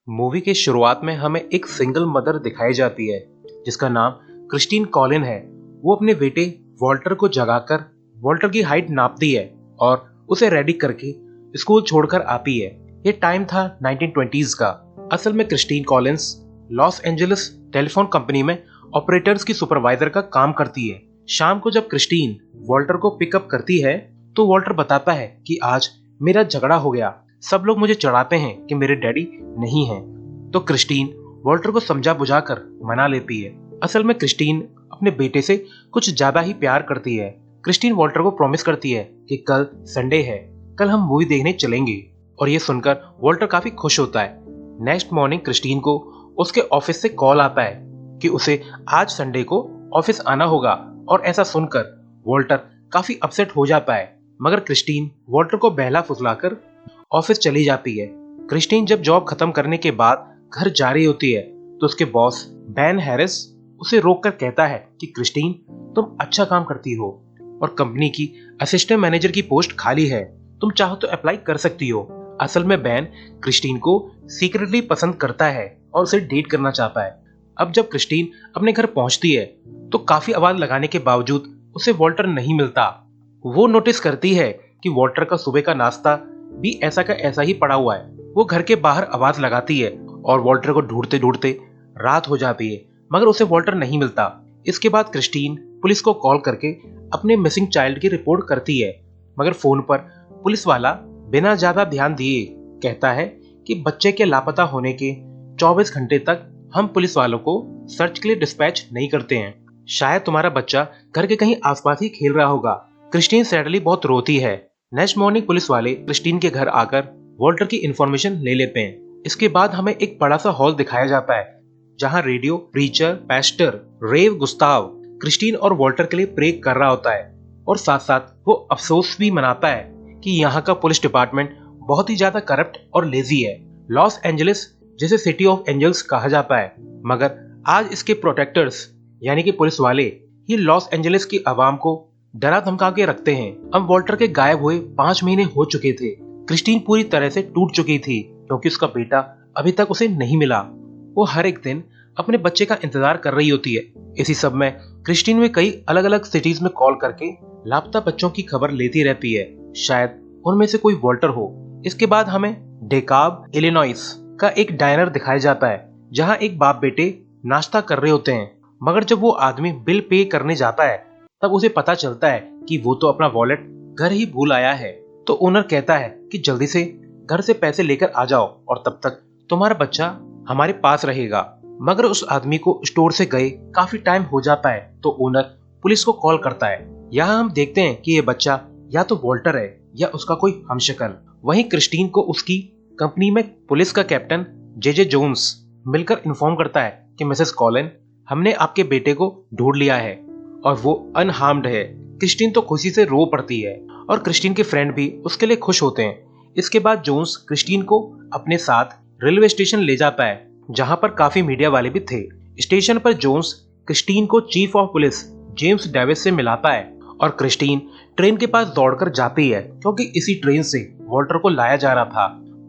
Movie के शुरुआत में हमें एक सिंगल मदर दिखाई जाती है जिसका नाम क्रिस्टीन कॉलिन है। वो अपने बेटे वॉल्टर को जगाकर वॉल्टर की हाइट नापती है और उसे रेडी करके स्कूल छोड़कर आती है। ये टाइम था 1920s का। असल में Christine Collins Los Angeles telephone company में ऑपरेटर्स की सुपरवाइजर का काम करती है। शाम को जब क्रिस्टीन वॉल्टर को पिकअप करती है तो वॉल्टर बताता है कि आज मेरा झगड़ा हो गया, सब लोग मुझे चिढ़ाते हैं कि मेरे डैडी नहीं हैं। तो क्रिस्टीन वॉल्टर को समझा बुझाकर मना लेती है। असल में क्रिस्टीन अपने बेटे से कुछ ज्यादा ही प्यार करती है। क्रिस्टीन वॉल्टर को प्रॉमिस करती है कि कल संडे है, कल हम मूवी देखने चलेंगे, और ये सुनकर वॉल्टर काफी खुश होता है। नेक्स्ट मॉर्निंग क्रिस्टीन को उसके ऑफिस से कॉल आता है कि उसे आज संडे को ऑफिस आना होगा, और ऐसा सुनकर वॉल्टर काफी अपसेट हो जाता है। मगर क्रिस्टीन वॉल्टर को बहला फुसलाकर ऑफिस चली जाती है। क्रिस्टीन जब जॉब खत्म करने के बाद घर जा रही होती है तो उसके बॉस बैन हैरिस उसे रोककर कहता है कि क्रिस्टीन, तुम अच्छा काम करती हो और कंपनी की असिस्टेंट मैनेजर की पोस्ट खाली है, तुम चाहो तो अप्लाई कर सकती हो। असल में बैन क्रिस्टीन को सीक्रेटली पसंद करता है और उसे डेट करना चाहता है। अब जब क्रिस्टीन अपने घर पहुंचती है तो काफी आवाज लगाने के बावजूद उसे वॉल्टर नहीं मिलता। वो नोटिस करती है कि वॉल्टर का सुबह का नाश्ता भी ऐसा का ऐसा ही पड़ा हुआ है। वो घर के बाहर आवाज लगाती है और वॉल्टर को ढूंढते ढूंढते रात हो जाती है, मगर उसे वॉल्टर नहीं मिलता। इसके बाद क्रिस्टीन पुलिस को कॉल करके अपने मिसिंग चाइल्ड की रिपोर्ट करती है, मगर फोन पर पुलिस वाला बिना ज्यादा ध्यान दिए कहता है कि बच्चे के लापता होने के 24 घंटे तक हम पुलिस वालों को सर्च के लिए डिस्पैच नहीं करते हैं। शायद तुम्हारा बच्चा घर के कहीं आसपास ही खेल रहा होगा। क्रिस्टीन सैडली बहुत रोती है। नेक्स्ट मॉर्निंग पुलिस वाले क्रिस्टीन के घर आकर वॉल्टर की इंफॉर्मेशन ले लेते हैं। इसके बाद हमें एक बड़ा सा हॉल दिखाया जाता है जहां रेडियो प्रीचर पैस्टर रेव गुस्ताव क्रिस्टीन और वॉल्टर के लिए प्रे कर रहा होता है, और साथ साथ वो अफसोस भी मनाता है कि यहाँ का पुलिस डिपार्टमेंट बहुत ही ज्यादा करप्ट और लेजी है। लॉस एंजलिस जिसे सिटी ऑफ एंजल्स कहा जाता है, मगर आज इसके प्रोटेक्टर्स यानी कि पुलिस वाले ही लॉस एंजलिस की आवाम को डरा धमका के रखते हैं। अब वॉल्टर के गायब हुए 5 महीने हो चुके थे। क्रिस्टीन पूरी तरह से टूट चुकी थी क्योंकि उसका बेटा अभी तक उसे नहीं मिला। वो हर एक दिन अपने बच्चे का इंतजार कर रही होती है। इसी सब में क्रिस्टीन में कई अलग अलग सिटीज में कॉल करके लापता बच्चों की खबर लेती रहती है, शायद उनमें से कोई वॉल्टर हो। इसके बाद हमें डेकाब इलिनॉइस का एक डायनर दिखाया जाता है जहाँ एक बाप बेटे नाश्ता कर रहे होते हैं, मगर जब वो आदमी बिल पे करने जाता है तब उसे पता चलता है कि वो तो अपना वॉलेट घर ही भूल आया है। तो ओनर कहता है कि जल्दी से घर से पैसे लेकर आ जाओ और तब तक तुम्हारा बच्चा हमारे पास रहेगा। मगर उस आदमी को स्टोर से गए काफी टाइम हो जाता है तो ओनर पुलिस को कॉल करता है। यहाँ हम देखते हैं कि ये बच्चा या तो वॉल्टर है या उसका कोई हमशक्ल। वहीं क्रिस्टीन को उसकी कंपनी में पुलिस का कैप्टन जे जोन्स मिलकर इन्फॉर्म करता है कि मिसेस कॉलिन, हमने आपके बेटे को ढूंढ लिया है और वो अनहार्म्ड है। क्रिस्टीन तो खुशी से रो पड़ती है और क्रिस्टीन के फ्रेंड भी उसके लिए खुश होते हैं। इसके बाद जोन्स क्रिस्टीन को अपने साथ रेलवे स्टेशन ले जाता है जहां पर काफी मीडिया वाले भी थे। स्टेशन पर जोन्स क्रिस्टीन को chief of police James Davis से मिलाता है और क्रिस्टीन ट्रेन के पास दौड़कर जाती है क्योंकि इसी ट्रेन से वॉल्टर को लाया जा रहा था।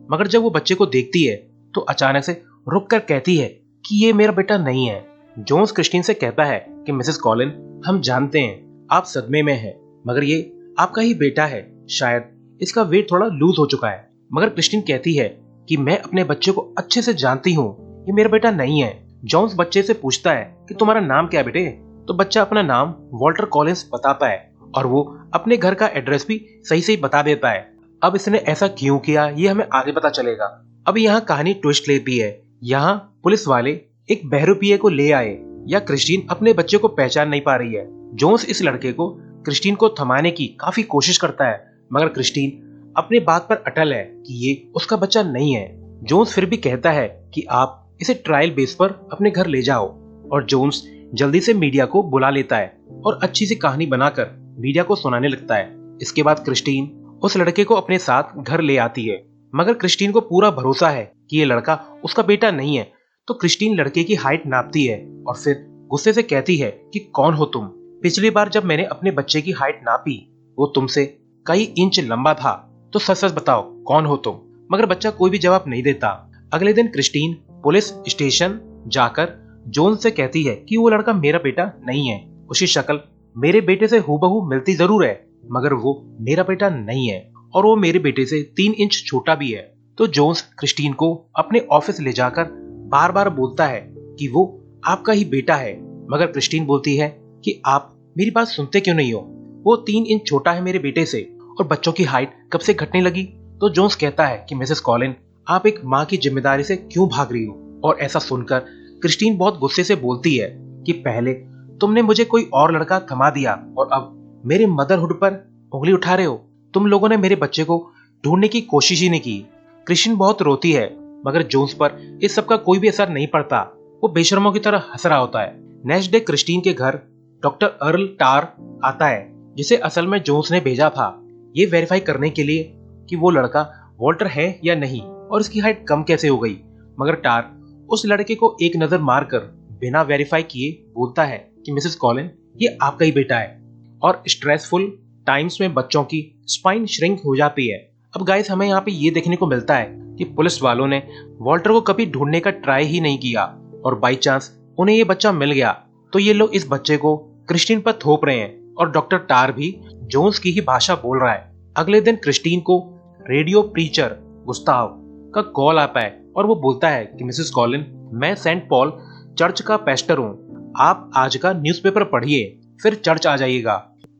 मगर जब वो बच्चे को देखती है तो अचानक से रुक कर कहती है कि ये मेरा बेटा नहीं है। जोन्स क्रिस्टीन से कहता है कि मिसेस कॉलिन, हम जानते हैं आप सदमे में हैं, मगर ये आपका ही बेटा है, शायद इसका वेट थोड़ा लूज हो चुका है। मगर क्रिस्टीन कहती है कि मैं अपने बच्चे को अच्छे से जानती हूँ, ये मेरा बेटा नहीं है। जोन्स बच्चे से पूछता है कि तुम्हारा नाम क्या है बेटे? तो बच्चा अपना नाम वॉल्टर कॉलिंस बताता है और वो अपने घर का एड्रेस भी सही से बता देता है। अब इसने ऐसा क्यों किया ये हमें आगे पता चलेगा। अब यहाँ कहानी ट्विस्ट लेती है। यहाँ पुलिस वाले एक बहरूपिये को ले आए या क्रिस्टीन अपने बच्चे को पहचान नहीं पा रही है। जोन्स इस लड़के को क्रिस्टीन को थमाने की काफी कोशिश करता है, मगर क्रिस्टीन अपनी बात पर अटल है कि ये उसका बच्चा नहीं है। जोन्स फिर भी कहता है कि आप इसे ट्रायल बेस पर अपने घर ले जाओ, और जोन्स जल्दी से मीडिया को बुला लेता है और अच्छी सी कहानी बनाकर मीडिया को सुनाने लगता है। इसके बाद क्रिस्टीन उस लड़के को अपने साथ घर ले आती है, मगर क्रिस्टीन को पूरा भरोसा है कि ये लड़का उसका बेटा नहीं है। तो क्रिस्टीन लड़के की हाइट नापती है और फिर गुस्से से कहती है कि कौन हो तुम? पिछली बार जब मैंने अपने बच्चे की हाइट नापी वो तुमसे कई इंच लंबा था, तो सच सच बताओ कौन हो तुम? मगर बच्चा कोई भी जवाब नहीं देता। अगले दिन क्रिस्टीन पुलिस स्टेशन जाकर जोन्स से कहती है कि वो लड़का मेरा बेटा नहीं है। उसकी शक्ल मेरे बेटे से हूबहू मिलती जरूर है, मगर वो मेरा बेटा नहीं है और वो मेरे बेटे से 3 इंच छोटा भी है। तो जोन्स क्रिस्टीन को अपने ऑफिस ले जाकर बार बार बोलता है कि वो आपका ही बेटा है, मगर क्रिस्टीन बोलती है कि आप मेरी बात सुनते क्यों नहीं हो, वो 3 इंच छोटा है मेरे बेटे से, और बच्चों की हाइट कब से घटने लगी। तो जोन्स कहता है कि मिसेस कॉलिन, आप एक माँ की जिम्मेदारी से क्यों भाग रही हो। और ऐसा सुनकर क्रिस्टीन बहुत गुस्से से बोलती है कि पहले तुमने मुझे कोई और लड़का थमा दिया और अब मेरे मदरहुड पर उंगली उठा रहे हो। तुम लोगों ने मेरे बच्चे को ढूंढने की कोशिश ही नहीं की। क्रिस्टीन बहुत रोती है, मगर जोन्स पर इस सब का कोई भी असर नहीं पड़ता। वो बेशर्मों की तरह हंस रहा होता है। नेक्स्ट डे क्रिस्टीन के घर डॉक्टर अर्ल टार आता है, जिसे असल में जोन्स ने भेजा था, ये वेरीफाई करने के लिए कि वो लड़का वॉल्टर है या नहीं और इसकी हाइट कम कैसे हो गई। मगर टार उस लड़के को एक नजर मारकर बिना वेरीफाई किए बोलता है कि मिसेस कॉलिन, ये आपका ही बेटा है। और स्ट्रेसफुल टाइम्स में बच्चों की स्पाइन श्रिंक हो जाती है। अब गाइस, हमें यहाँ पे ये देखने को मिलता है कि पुलिस वालों ने वॉल्टर को कभी ढूंढने का ट्राई ही नहीं किया और बाई चांस उन्हें ये बच्चा मिल गया तो ये लोग इस बच्चे को क्रिस्टीन पर थोप रहे हैं और डॉक्टर टार भी जोन्स की ही भाषा बोल रहा है। अगले दिन क्रिस्टीन को रेडियो प्रीचर गुस्ताव का कॉल आता है और वो बोलता है कि मिसेस कॉलिन, मैं सेंट पॉल चर्च का पेस्टर हूँ, आप आज का न्यूज़पेपर पढ़िए फिर चर्च आ जाइएगा।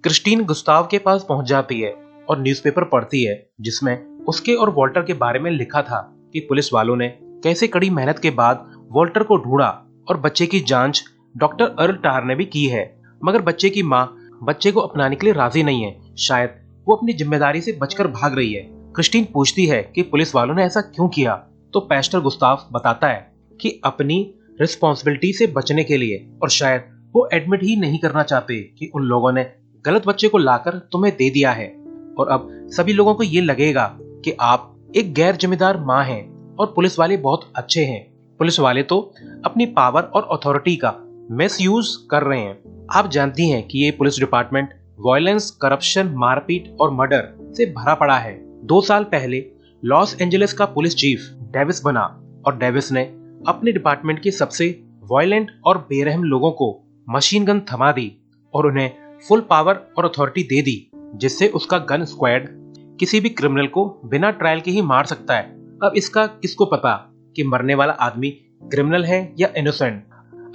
क्रिस्टीन गुस्ताव के पास पहुंच जाती है और न्यूज़पेपर पढ़ती है, जिसमें उसके और वॉल्टर के बारे में लिखा था कि पुलिस वालों ने कैसे कड़ी मेहनत के बाद वॉल्टर को ढूंढा और बच्चे की जांच डॉक्टर अर्ल टार ने भी की है। मगर बच्चे की माँ बच्चे को अपनाने के लिए राजी नहीं है। शायद वो अपनी जिम्मेदारी से बचकर भाग रही है। क्रिस्टीन पूछती है कि पुलिस वालों ने ऐसा क्यों किया, तो पेस्टर गुस्ताव बताता है कि अपनी रिस्पॉन्सिबिलिटी से बचने के लिए, और शायद वो एडमिट ही नहीं करना चाहते कि उन लोगों ने गलत बच्चे को लाकर तुम्हें दे दिया है और अब सभी लोगों को ये लगेगा कि आप एक गैर जिम्मेदार माँ हैं और पुलिस वाले बहुत अच्छे हैं। पुलिस वाले तो अपनी पावर और अथॉरिटी का मिसयूज कर रहे हैं। आप जानती हैं कि ये पुलिस डिपार्टमेंट वायलेंस, करप्शन, मारपीट और मर्डर से भरा पड़ा है। 2 साल पहले लॉस एंजलिस का पुलिस चीफ डेविस बना और डेविस ने अपने डिपार्टमेंट के सबसे वायलेंट और बेरहम लोगों को मशीन गन थमा दी और उन्हें फुल पावर और अथॉरिटी दे दी, जिससे उसका गन स्क्वाड किसी भी क्रिमिनल को बिना ट्रायल के ही मार सकता है। अब इसका किसको पता कि मरने वाला आदमी क्रिमिनल है या इनोसेंट।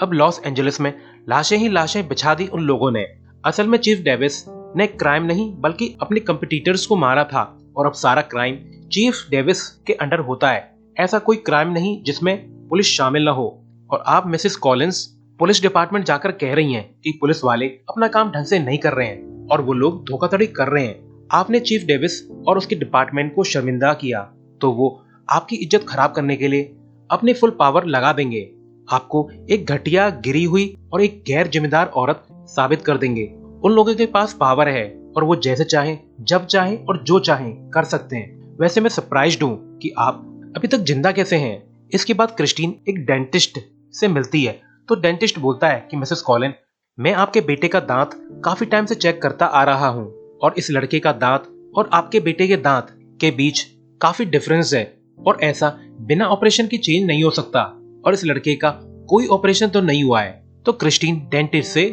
अब लॉस एंजलिस में लाशें ही लाशें बिछा दी उन लोगों ने। असल में चीफ डेविस ने क्राइम नहीं बल्कि अपने कंपिटिटर्स को मारा था और अब सारा क्राइम चीफ डेविस के अंडर होता है। ऐसा कोई क्राइम नहीं जिसमें पुलिस शामिल न हो। और आप मिसेस कॉलिंस पुलिस डिपार्टमेंट जाकर कह रही हैं कि पुलिस वाले अपना काम ढंग से नहीं कर रहे हैं और वो लोग धोखाधड़ी कर रहे हैं। आपने चीफ डेविस और उसके डिपार्टमेंट को शर्मिंदा किया तो वो आपकी इज्जत खराब करने के लिए अपनी फुल पावर लगा देंगे, आपको एक घटिया, गिरी हुई और एक गैर जिम्मेदार औरत साबित कर देंगे। उन लोगों के पास पावर है और वो जैसे चाहें, जब चाहें और जो चाहें कर सकते हैं। वैसे मैं सरप्राइज्ड हूँ कि आप अभी तक जिंदा कैसे हैं। इसके बाद क्रिस्टीन एक डेंटिस्ट से मिलती है तो डेंटिस्ट बोलता है कि मिसेस कॉलिन, मैं आपके बेटे का दांत काफी टाइम से चेक करता आ रहा हूँ और इस लड़के का दांत और आपके बेटे के दांत के बीच काफी डिफरेंस है और ऐसा बिना ऑपरेशन की चेंज नहीं हो सकता और इस लड़के का कोई ऑपरेशन तो नहीं हुआ है। तो क्रिस्टीन डेंटिस्ट से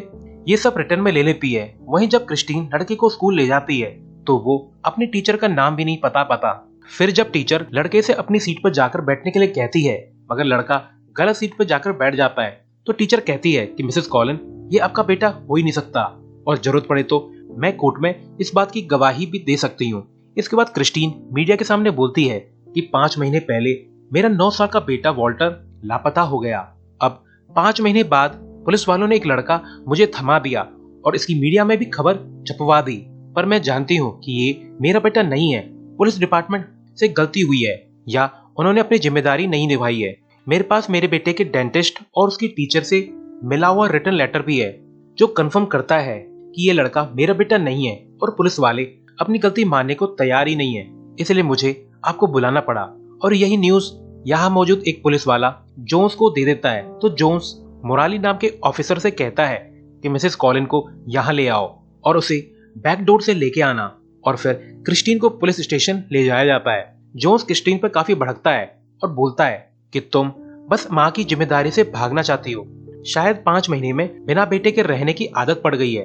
ये सब रिटर्न में ले लेती है। वहीं जब क्रिस्टीन लड़के को स्कूल ले जाती है तो वो अपनी टीचर का नाम भी नहीं पता। फिर जब टीचर लड़के से अपनी सीट पर जाकर बैठने के लिए कहती है मगर लड़का गलत सीट पर जाकर बैठ जाता है तो टीचर कहती है कि मिसेस कॉलिन, ये आपका बेटा हो ही नहीं सकता और जरूरत पड़े तो मैं कोर्ट में इस बात की गवाही भी दे सकती हूँ। इसके बाद क्रिस्टीन मीडिया के सामने बोलती है कि 5 महीने पहले मेरा 9 साल का बेटा वॉल्टर लापता हो गया। अब 5 महीने बाद पुलिस वालों ने एक लड़का मुझे थमा दिया और इसकी मीडिया में भी खबर छपवा दी, पर मैं जानती हूँ कि ये मेरा बेटा नहीं है। पुलिस डिपार्टमेंट से गलती हुई है या उन्होंने अपनी जिम्मेदारी नहीं निभाई है। मेरे पास मेरे बेटे के डेंटिस्ट और उसकी टीचर से मिला हुआ रिटर्न लेटर भी है जो कंफर्म करता है कि ये लड़का मेरा बेटा नहीं है और पुलिस वाले अपनी गलती मानने को तैयार ही नहीं है, इसलिए मुझे आपको बुलाना पड़ा। और यही न्यूज यहाँ मौजूद एक पुलिस वाला जोन्स को दे देता है। तो जोन्स मोराली नाम के ऑफिसर से कहता है कि मिसेस कॉलिन को यहाँ ले आओ और उसे बैक डोर से लेके आना और फिर क्रिस्टीन को पुलिस स्टेशन ले जाया जाता है। जोन्स क्रिस्टीन पर काफी भड़कता है और बोलता है कि तुम बस माँ की जिम्मेदारी से भागना चाहती हो। शायद 5 महीने में बिना बेटे के रहने की आदत पड़ गई है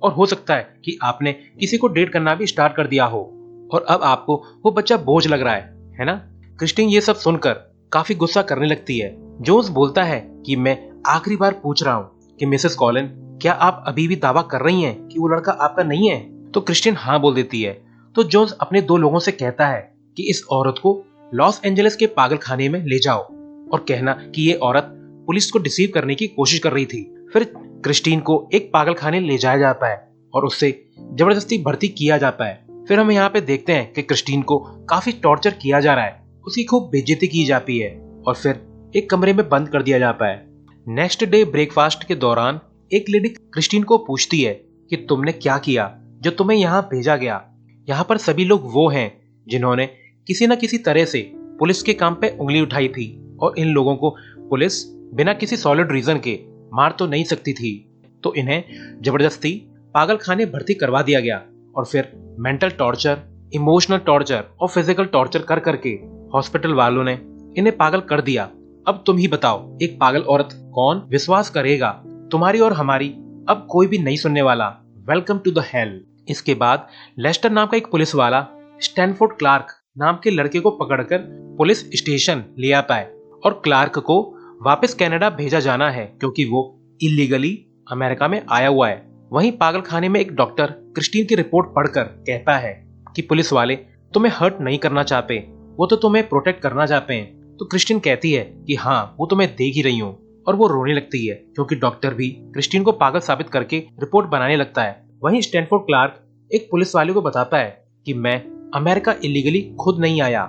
और हो सकता है कि आपने किसी को डेट करना भी स्टार्ट कर दिया हो और अब आपको वो बच्चा बोझ लग रहा है ना? क्रिस्टीन ये सब सुनकर काफी गुस्सा करने लगती है। जोन्स बोलता है कि मैं आखिरी बार पूछ रहा हूँ कि मिसेस कॉलिन, क्या आप अभी भी दावा कर रही हैं कि वो लड़का आपका नहीं है? तो क्रिस्टीन हाँ बोल देती है। तो जोन्स अपने 2 लोगों से कहता है कि इस औरत को लॉस एंजलिस के पागल खाने में ले जाओ और कहना कि ये औरत पुलिस को डिसीव करने की कोशिश कर रही थी। फिर क्रिस्टीन को एक पागल खाने ले जाया जाता है और उससे जबरदस्ती भर्ती किया जाता है। फिर हम यहाँ पे देखते हैं कि क्रिस्टीन को काफी टॉर्चर किया जा रहा है, उसकी खूब बेइज्जती की जाती है और फिर एक कमरे में बंद कर दिया जाता है। नेक्स्ट डे ब्रेकफास्ट के दौरान एक लेडी क्रिस्टीन को पूछती है कि तुमने क्या किया जो तुम्हें यहाँ भेजा गया? यहाँ पर सभी लोग वो हैं जिन्होंने किसी न किसी तरह से पुलिस के काम पे उंगली उठाई थी और इन लोगों को पुलिस बिना किसी सॉलिड रीजन के मार तो नहीं सकती थी, तो इन्हें जबरदस्ती पागल खाने भर्ती करवा दिया गया और फिर मेंटल टॉर्चर, इमोशनल टॉर्चर और फिजिकल टॉर्चर कर करके हॉस्पिटल वालों ने इन्हें पागल कर दिया। अब तुम ही बताओ, एक पागल औरत कौन विश्वास करेगा? तुम्हारी और हमारी अब कोई भी नहीं सुनने वाला। Welcome to the hell. इसके बाद लेस्टर नाम का एक पुलिस वाला स्टैनफोर्ड क्लार्क नाम के लड़के को पकड़कर पुलिस स्टेशन ले आता है और क्लार्क को वापस कनाडा भेजा जाना है क्योंकि वो इलीगली अमेरिका में आया हुआ है। वहीं पागल खाने में एक डॉक्टर क्रिस्टीन की रिपोर्ट पढ़कर कहता है कि पुलिस वाले तुम्हें हर्ट नहीं करना चाहते, वो तो तुम्हें प्रोटेक्ट करना चाहते हैं। तो क्रिस्टीन कहती है कि हाँ, वो तो मैं देख ही रही हूँ, और वो रोने लगती है क्योंकि डॉक्टर भी क्रिस्टीन को पागल साबित करके रिपोर्ट बनाने लगता है। वहीं स्टैनफोर्ड क्लार्क एक पुलिस वाले को बताता है कि मैं अमेरिका इलीगली खुद नहीं आया,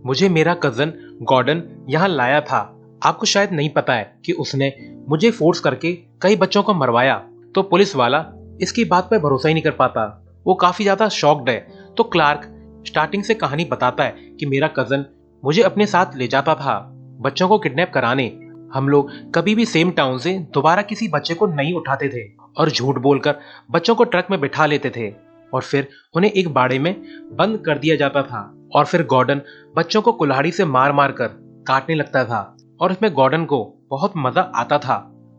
मुझे मेरा कजन गॉर्डन यहाँ लाया था। आपको शायद नहीं पता है कि उसने मुझे फोर्स करके कई बच्चों को मरवाया। तो पुलिस वाला इसकी बात पर भरोसा ही नहीं कर पाता, वो काफी ज्यादा शॉक्ड है। तो क्लार्क स्टार्टिंग से कहानी बताता है कि मेरा कजन मुझे अपने साथ ले जाता था बच्चों को किडनैप कराने। हम लोग कभी भी सेम टाउन से दोबारा किसी बच्चे को नहीं उठाते थे और झूठ बोलकर बच्चों को ट्रक में बिठा लेते थे और फिर उन्हें एक बाड़े में बंद कर दिया जाता था और फिर गॉर्डन बच्चों को कुल्हाड़ी से मार मार कर काटने लगता था और इसमें गॉर्डन को बहुत मजा आता था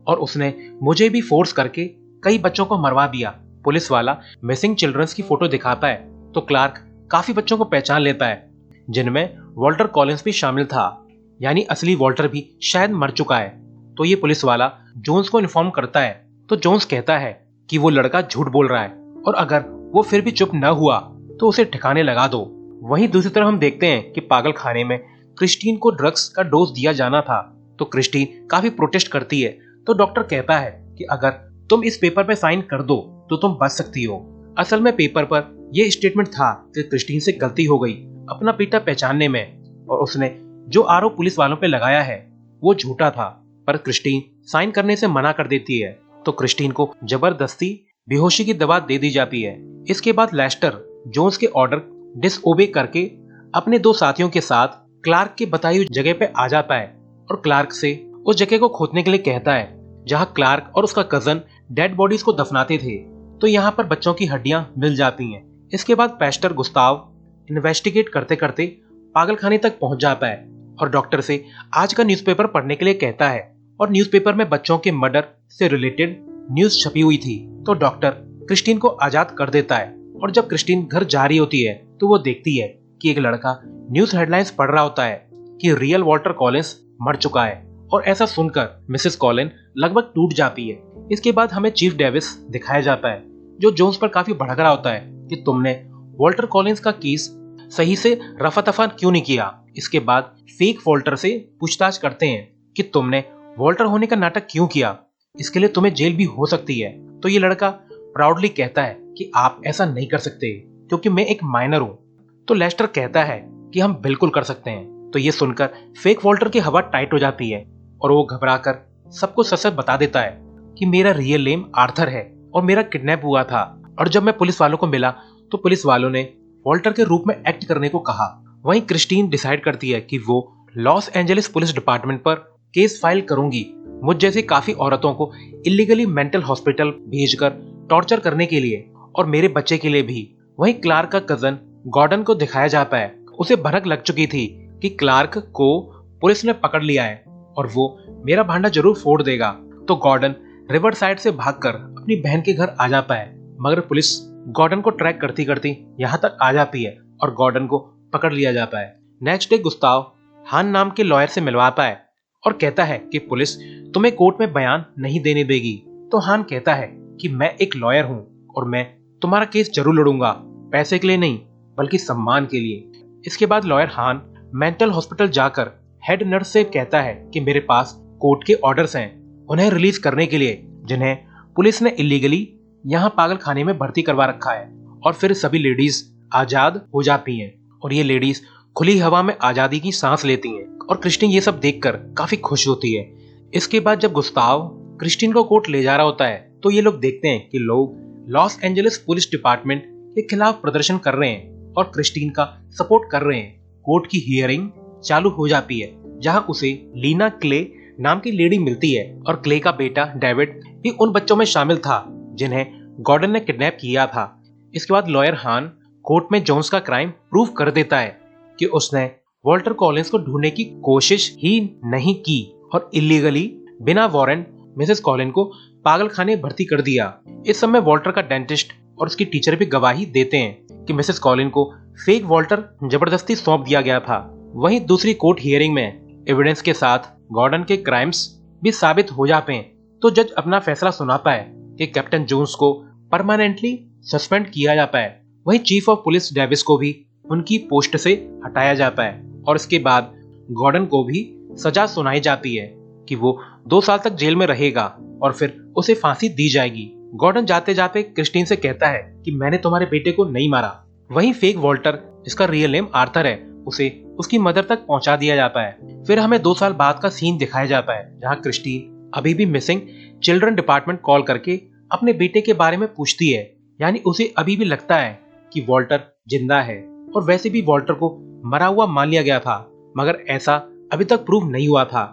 और उसने मुझे भी फोर्स करके कई बच्चों को मरवा दिया। पुलिस वाला मिसिंग चिल्ड्रंस की फोटो दिखाता है तो क्लार्क काफी बच्चों को पहचान लेता है जिनमें वॉल्टर कॉलिंस भी शामिल था, यानी असली वॉल्टर भी शायद मर चुका है। तो ये पुलिस वाला जोन्स को इन्फॉर्म करता है तो जोन्स कहता है कि वो लड़का झूठ बोल रहा है और अगर वो फिर भी चुप न हुआ तो उसे ठिकाने लगा दो। वहीं दूसरी तरफ हम देखते हैं कि पागल खाने में क्रिस्टीन को ड्रग्स का डोज दिया जाना था तो क्रिस्टीन काफी प्रोटेस्ट करती है। तो डॉक्टर कहता है कि अगर तुम इस पेपर पर साइन कर दो तो तुम बच सकती हो। असल में पेपर पर यह स्टेटमेंट था कि क्रिस्टीन से गलती हो गई अपना बेटा पहचानने में और उसने जो आरोप पुलिस वालों पे लगाया है वो झूठा था, पर क्रिस्टीन साइन करने से मना कर देती है तो क्रिस्टीन को जबरदस्ती बेहोशी की दवा दे दी जाती है। इसके बाद लेस्टर जोन्स के ऑर्डर डिसओबे करके अपने 2 साथियों के साथ क्लार्क की बताई हुई जगह पे आ जाता है और क्लार्क से उस जगह को खोदने के लिए कहता है जहां क्लार्क और उसका कजन डेड बॉडीज को दफनाते थे। तो यहाँ पर बच्चों की हड्डियां मिल जाती हैं। इसके बाद पेस्टर गुस्ताव इन्वेस्टिगेट करते करते पागल खाने तक पहुंच जाता है और डॉक्टर से आज का न्यूज़पेपर पढ़ने के लिए कहता है और न्यूज़पेपर में बच्चों के मर्डर से रिलेटेड न्यूज छपी हुई थी। तो डॉक्टर क्रिस्टीन को आजाद कर देता है और जब क्रिस्टीन घर जा रही होती है तो वो देखती है कि एक लड़का न्यूज हेडलाइंस पढ़ रहा होता है कि रियल वॉल्टर कॉलिंस मर चुका है और ऐसा सुनकर मिसेस कॉलिन लगभग टूट जाती है। इसके बाद हमें चीफ डेविस दिखाया जाता है जो जोन्स पर काफी भड़क रहा होता है कि तुमने वॉल्टर कॉलिंस का केस सही से रफा दफा क्यों नहीं किया। इसके बाद फेक वॉल्टर से पूछताछ करते हैं कि तुमने वॉल्टर होने का नाटक क्यों किया, इसके लिए तुम्हें जेल भी हो सकती है। तो ये लड़का प्राउडली कहता है कि आप ऐसा नहीं कर सकते क्योंकि मैं एक माइनर हूँ। तो लेस्टर कहता है कि हम बिल्कुल कर सकते हैं। तो ये सुनकर फेक वॉल्टर की हवा टाइट हो जाती है और वो घबराकर सबको सच बता देता है कि मेरा रियल नेम आर्थर है और मेरा किडनैप हुआ था और जब मैं पुलिस वालों को मिला तो पुलिस वालों ने वॉल्टर के रूप में एक्ट करने को कहा। वहीं क्रिस्टीन डिसाइड करती है कि वो लॉस एंजलिस पुलिस डिपार्टमेंट पर केस फाइल करूंगी मुझ जैसी काफी औरतों को इलीगली मेंटल हॉस्पिटल भेजकर टॉर्चर करने के लिए और मेरे बच्चे के लिए भी। वहीं क्लार्क का कजन गॉर्डन को दिखाया जाता है, उसे भनक लग चुकी थी कि क्लार्क को पुलिस ने पकड़ लिया है और वो मेरा भांडा जरूर फोड़ देगा। तो गॉर्डन रिवर साइड से भागकर अपनी बहन के घर आ जाता है, मगर पुलिस गॉर्डन को ट्रैक करती करती यहाँ तक आ जाती है और गॉर्डन को पकड़ लिया जाता है। नेक्स्ट डे गुस्ताव हान नाम के लॉयर से मिलवाता है और कहता है कि पुलिस तुम्हें कोर्ट में बयान नहीं देने देगी। तो हान कहता है कि मैं एक लॉयर हूँ और मैं तुम्हारा केस जरूर लड़ूंगा, पैसे के लिए नहीं बल्कि सम्मान के लिए। इसके बाद लॉयर हान मेंटल हॉस्पिटल जाकर हेड नर्स से कहता है कि मेरे पास कोर्ट के ऑर्डर्स हैं उन्हें रिलीज करने के लिए, जिन्हें पुलिस ने इलीगली यहाँ पागल खाने में भर्ती करवा रखा है। और फिर सभी लेडीज आजाद हो जाती हैं और ये लेडीज खुली हवा में आजादी की सांस लेती हैं और क्रिस्टीन ये सब देखकर काफी खुश होती है। इसके बाद जब गुस्ताव क्रिस्टीन को कोर्ट ले जा रहा होता है तो ये लोग देखते हैं कि लोग लॉस एंजलिस पुलिस डिपार्टमेंट के खिलाफ प्रदर्शन कर रहे हैं और क्रिस्टीन का सपोर्ट कर रहे हैं। कोर्ट की हियरिंग चालू हो जाती है जहां उसे लीना क्ले नाम की लेडी मिलती है और क्ले का बेटा डेविड भी उन बच्चों में शामिल था जिन्हें गॉर्डन ने किडनैप किया था। इसके बाद लॉयर हान कोर्ट में जोन्स का क्राइम प्रूव कर देता है कि उसने वॉल्टर कॉलिंस को ढूंढने की कोशिश ही नहीं की और इलीगली बिना वारंट मिसेस कॉलिन को पागल खाने भर्ती कर दिया। इस समय वॉल्टर का डेंटिस्ट और उसकी टीचर भी गवाही देते हैं कि मिसेस कॉलिन को फेक वॉल्टर जबरदस्ती सौंप दिया गया था। वहीं दूसरी कोर्ट हियरिंग में एविडेंस के साथ गॉर्डन के क्राइम्स भी साबित हो जाते हैं तो जज अपना फैसला सुनाता है कि कैप्टन जोन्स को परमानेंटली सस्पेंड किया जाता है। वहीं चीफ ऑफ पुलिस डेविस को भी उनकी पोस्ट से हटाया जाता है और इसके बाद गॉर्डन को भी सजा सुनाई जाती है कि वो 2 साल तक जेल में रहेगा और फिर उसे फांसी दी जाएगी। गॉर्डन जाते जाते क्रिस्टीन से कहता है कि मैंने तुम्हारे बेटे को नहीं मारा। वहीं फेक वॉल्टर जिसका रियल नेम आर्थर है उसे उसकी मदर तक पहुंचा दिया जाता है। फिर हमें 2 साल बाद का सीन दिखाया जाता है जहां क्रिस्टीन अभी भी मिसिंग चिल्ड्रन डिपार्टमेंट कॉल करके अपने बेटे के बारे में पूछती है, यानी उसे अभी भी लगता है कि वॉल्टर जिंदा है और वैसे भी वॉल्टर को मरा हुआ मान लिया गया था, मगर ऐसा अभी तक प्रूव नहीं हुआ था।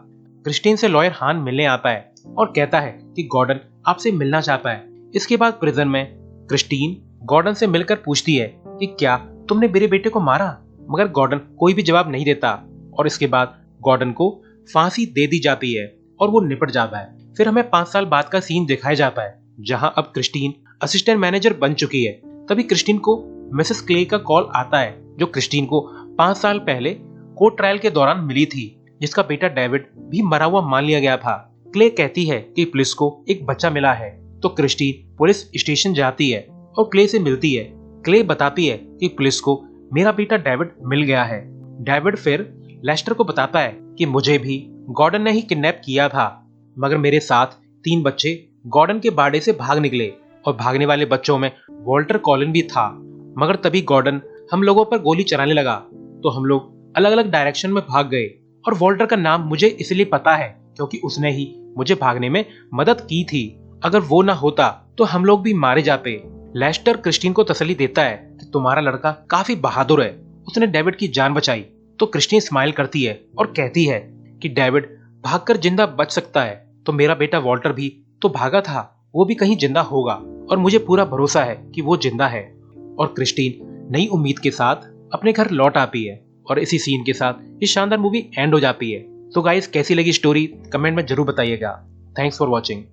क्रिस्टीन से लॉयर हान मिलने आता है और कहता है कि गॉर्डन आपसे मिलना चाहता है। इसके बाद प्रिजन में क्रिस्टीन गॉर्डन से मिलकर पूछती है कि क्या तुमने मेरे बेटे को मारा, मगर गॉर्डन कोई भी जवाब नहीं देता और इसके बाद गॉर्डन को फांसी दे दी जाती है और वो निपट जाता है। फिर हमें 5 साल बाद का सीन दिखाया जाता है जहां अब क्रिस्टीन असिस्टेंट मैनेजर बन चुकी है। तभी क्रिस्टीन को मिसेस क्ले का कॉल आता है जो क्रिस्टीन को 5 साल पहले कोर्ट ट्रायल के दौरान मिली थी, जिसका बेटा डेविड भी मरा हुआ मान लिया गया था। क्ले कहती है कि पुलिस को एक बच्चा मिला है तो क्रिस्टीन पुलिस स्टेशन जाती है और क्ले से मिलती है। क्ले बताती है कि पुलिस को मेरा बेटा डेविड मिल गया है। डेविड फिर लेस्टर को बताता है कि मुझे भी गॉर्डन ने ही किडनैप किया था, मगर मेरे साथ 3 बच्चे गॉर्डन के बाड़े से भाग निकले और भागने वाले बच्चों में वॉल्टर कॉलिन भी था। मगर तभी गॉर्डन हम लोगों पर गोली चलाने लगा तो हम लोग अलग अलग डायरेक्शन में भाग गए और वॉल्टर का नाम मुझे इसलिए पता है क्योंकि उसने ही मुझे भागने में मदद की थी। अगर वो ना होता तो हम लोग भी मारे जाते। लेस्टर क्रिस्टीन को तसल्ली देता है कि तुम्हारा लड़का काफी बहादुर है, उसने डेविड की जान बचाई। तो क्रिस्टीन स्माइल करती है और कहती है कि डेविड भागकर जिंदा बच सकता है तो मेरा बेटा वॉल्टर भी तो भागा था, वो भी कहीं जिंदा होगा और मुझे पूरा भरोसा है कि वो जिंदा है। और क्रिस्टीन नई उम्मीद के साथ अपने घर लौट आती है और इसी सीन के साथ ये शानदार मूवी एंड हो जाती है। तो गाइस कैसी लगी स्टोरी कमेंट में जरूर बताइएगा। Thanks for watching.